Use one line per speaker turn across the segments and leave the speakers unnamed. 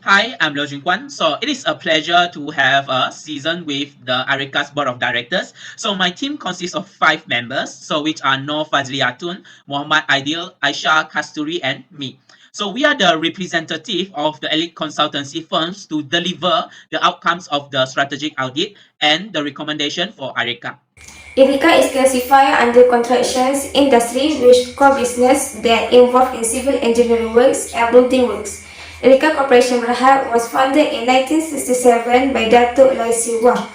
Hi, I'm Loh Jun Quan. So it is a pleasure to have a season with the Ireka's board of directors. So my team consists of 5 members, so which are Fazliyatun, Muhammad Aidil, Aisyah, Kasthury, and me. So we are the representative of the elite consultancy firms to deliver the outcomes of the strategic audit and the recommendation for Ireka.
Ireka is classified under constructions industry with core business that involve in civil engineering works and building works. Ireka Corporation Berhad was founded in 1967 by Datuk Loh Jun Quan.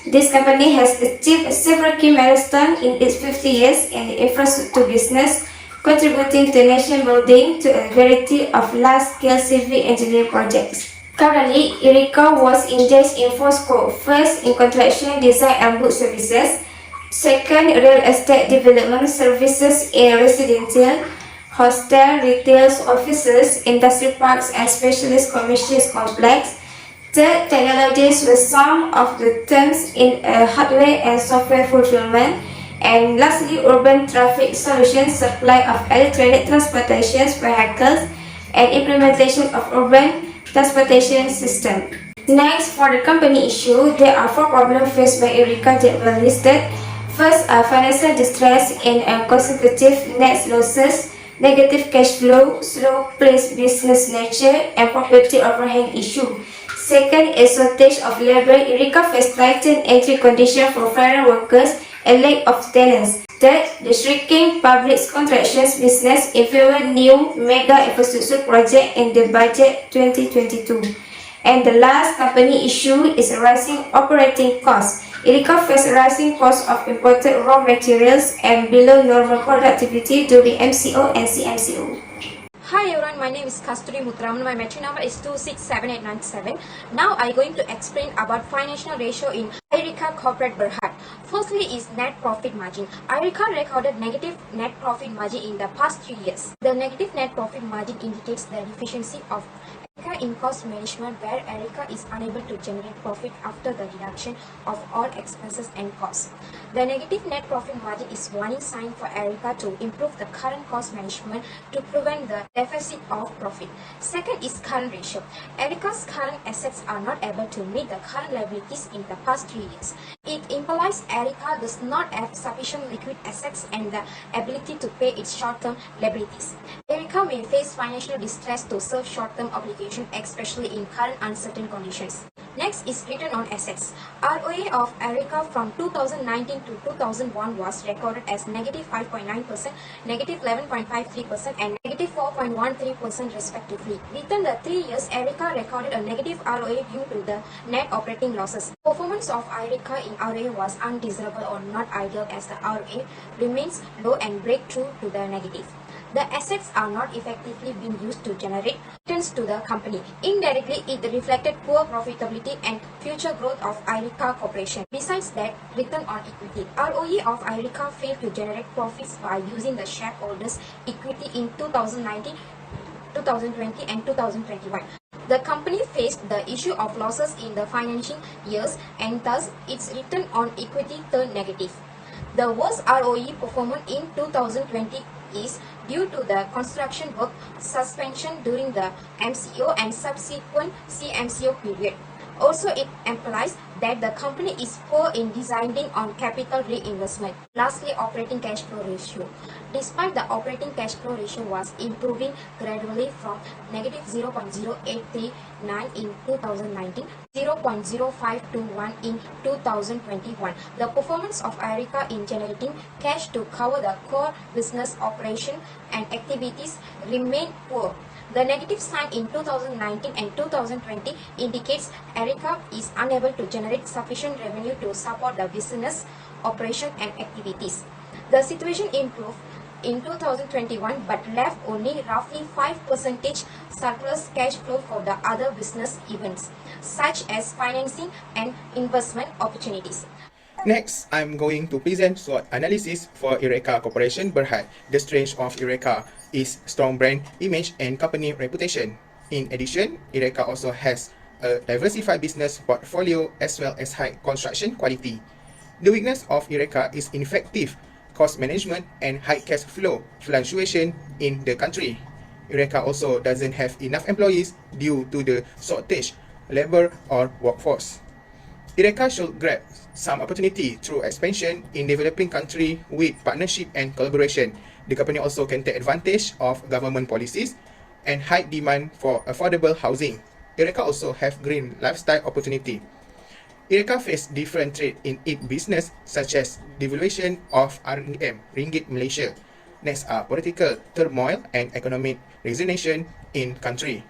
This company has achieved several key milestones in its 50 years in the infrastructure business, contributing to nation building to a variety of large-scale civil engineering projects. Currently, Ireka was engaged in 4 scopes. First, in construction, design and build services. Second, real estate development services in residential, hostel, retail, offices, industry parks, and specialist commercial complex. Third, technologies with some of the terms in hardware and software fulfillment. And lastly, urban traffic solutions, supply of electronic transportation vehicles, and implementation of urban transportation system. Next, for the company issue, there are 4 problems faced by Ireka that were listed. First, financial distress and consecutive net losses, negative cash flow, slow paced business nature, and property overhang issue. Second, a shortage of labor. Ireka faced tightened entry conditions for foreign workers and lack of talents. Third, the shrinking public contractions business influenced new mega infrastructure project in the budget 2022. And the last company issue is rising operating costs. Ireka faced rising costs of imported raw materials and below normal productivity during MCO and CMCO.
Hi everyone, my name is Kasthury Muthuraman. My metric number is 267897. Now I am going to explain about financial ratio in Ireka Corporate Berhad. Firstly is net profit margin. Ireka recorded negative net profit margin in the past 3 years. The negative net profit margin indicates the deficiency of Ireka in cost management, where Ireka is unable to generate profit after the reduction of all expenses and costs. The negative net profit margin is warning sign for Ireka to improve the current cost management to prevent the deficit of profit. Second is current ratio. Ireka's current assets are not able to meet the current liabilities in the past 3 years. It implies Ireka does not have sufficient liquid assets and the ability to pay its short-term liabilities. Ireka may face financial distress to serve short-term obligations, especially in current uncertain conditions. Next is return on assets. ROA of Ireka from 2019 to 2001 was recorded as negative 5.9%, negative 11.53%, and negative 4.13% respectively. Within the 3 years, Ireka recorded a negative ROA due to the net operating losses. Performance of Ireka in ROA was undesirable or not ideal, as the ROA remains low and break through to the negative. The assets are not effectively being used to generate returns to the company. Indirectly, it reflected poor profitability and future growth of Ireka Corporation. Besides that, return on equity. ROE of Ireka failed to generate profits by using the shareholders' equity in 2019, 2020 and 2021. The company faced the issue of losses in the financial years, and thus its return on equity turned negative. The worst ROE performance in 2020 is due to the construction work suspension during the MCO and subsequent CMCO period. Also, it implies that the company is poor in deciding on capital reinvestment. Lastly, operating cash flow ratio. Despite the operating cash flow ratio was improving gradually from negative 0.0839 in 2019, 0.0521 in 2021, the performance of Ireka in generating cash to cover the core business operation and activities remained poor. The negative sign in 2019 and 2020 indicates Ireka is unable to generate sufficient revenue to support the business operation and activities. The situation improved in 2021 but left only roughly 5% surplus cash flow for the other business events, such as financing and investment opportunities.
Next, I'm going to present SWOT analysis for Ireka Corporation Berhad. The strength of Ireka is strong brand image and company reputation. In addition, Ireka also has a diversified business portfolio as well as high construction quality. The weakness of Ireka is ineffective cost management and high cash flow fluctuation in the country. Ireka also doesn't have enough employees due to the shortage labor or workforce. Ireka should grab some opportunity through expansion in developing country with partnership and collaboration. The company also can take advantage of government policies and high demand for affordable housing. Ireka also have green lifestyle opportunity. Ireka face different threats in its business such as devaluation of RM, Ringgit Malaysia. Next are political turmoil and economic resignation in country.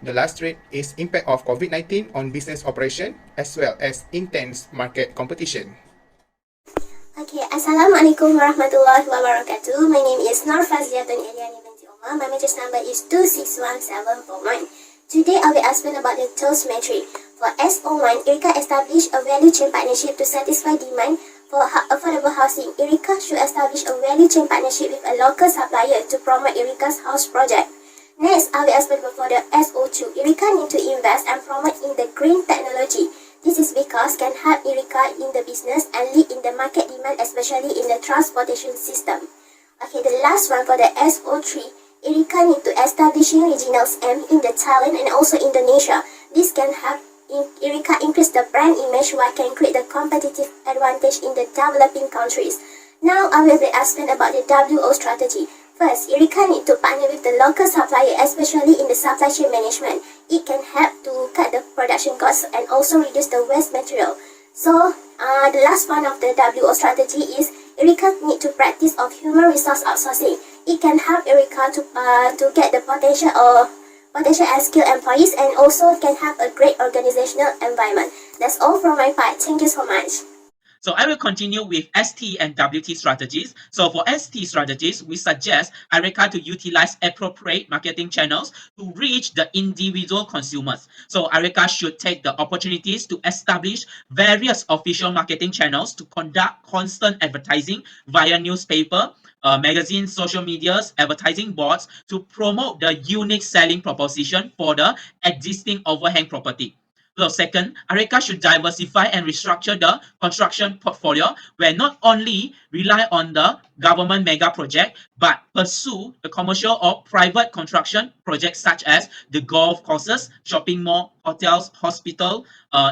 The last threat is impact of COVID-19 on business operation as well as intense market competition.
Okay, Assalamualaikum warahmatullahi wabarakatuh. My name is Fazliyatun Ellyani Binti Omar. My matrix number is 261741. Today I will explain about the TOS metric. For SO1, Ireka established a value chain partnership to satisfy demand for affordable housing. Ireka should establish a value chain partnership with a local supplier to promote Ireka's house project. Next, I will explain for the SO2. Ireka need to invest and promote in the green technology. This is because can help Ireka in the business and lead in the market demand, especially in the transportation system. Okay, the last one for the SO3. Ireka need to establishing regional M in the Thailand and also Indonesia. This can help Ireka increase the brand image while can create the competitive advantage in the developing countries. Now I will explain about the WO strategy. First, Ireka need to partner with the local supplier, especially in the supply chain management. It can help to cut the production costs and also reduce the waste material. So, the last one of the WO strategy is Ireka need to practice of human resource outsourcing. It can help Ireka to get the potential and skilled employees and also can have a great organizational environment. That's all from my part. Thank you so much.
So I will continue with ST and WT strategies. So for ST strategies, we suggest Ireka to utilize appropriate marketing channels to reach the individual consumers. So Ireka should take the opportunities to establish various official marketing channels to conduct constant advertising via newspaper, magazines, social medias, advertising boards to promote the unique selling proposition for the existing overhang property. So second, Ireka should diversify and restructure the construction portfolio where not only rely on the government mega project, but pursue the commercial or private construction projects such as the golf courses, shopping mall, hotels, hospital,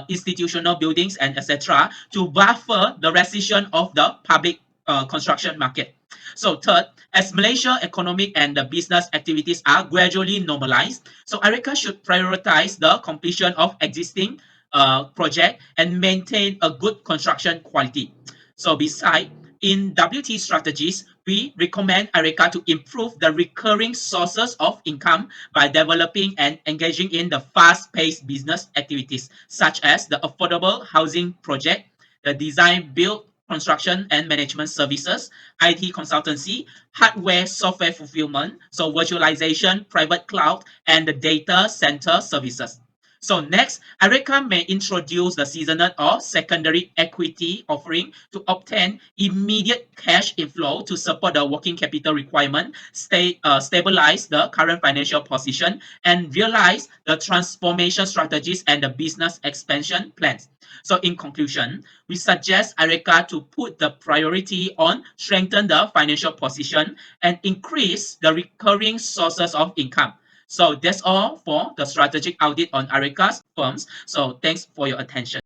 institutional buildings, and etc. to buffer the recession of the public construction market. So third, as Malaysia economic and the business activities are gradually normalized, so Ireka should prioritize the completion of existing project and maintain a good construction quality. So beside, in WT strategies, we recommend Ireka to improve the recurring sources of income by developing and engaging in the fast-paced business activities, such as the affordable housing project, the design, build, construction and management services, IT consultancy, hardware, software fulfillment, so virtualization, private cloud, and the data center services. So next, Ireka may introduce the seasonal or secondary equity offering to obtain immediate cash inflow to support the working capital requirement, stabilize the current financial position, and realize the transformation strategies and the business expansion plans. So in conclusion, we suggest Ireka to put the priority on strengthen the financial position and increase the recurring sources of income. So that's all for the strategic audit on Ireka's firms. So thanks for your attention.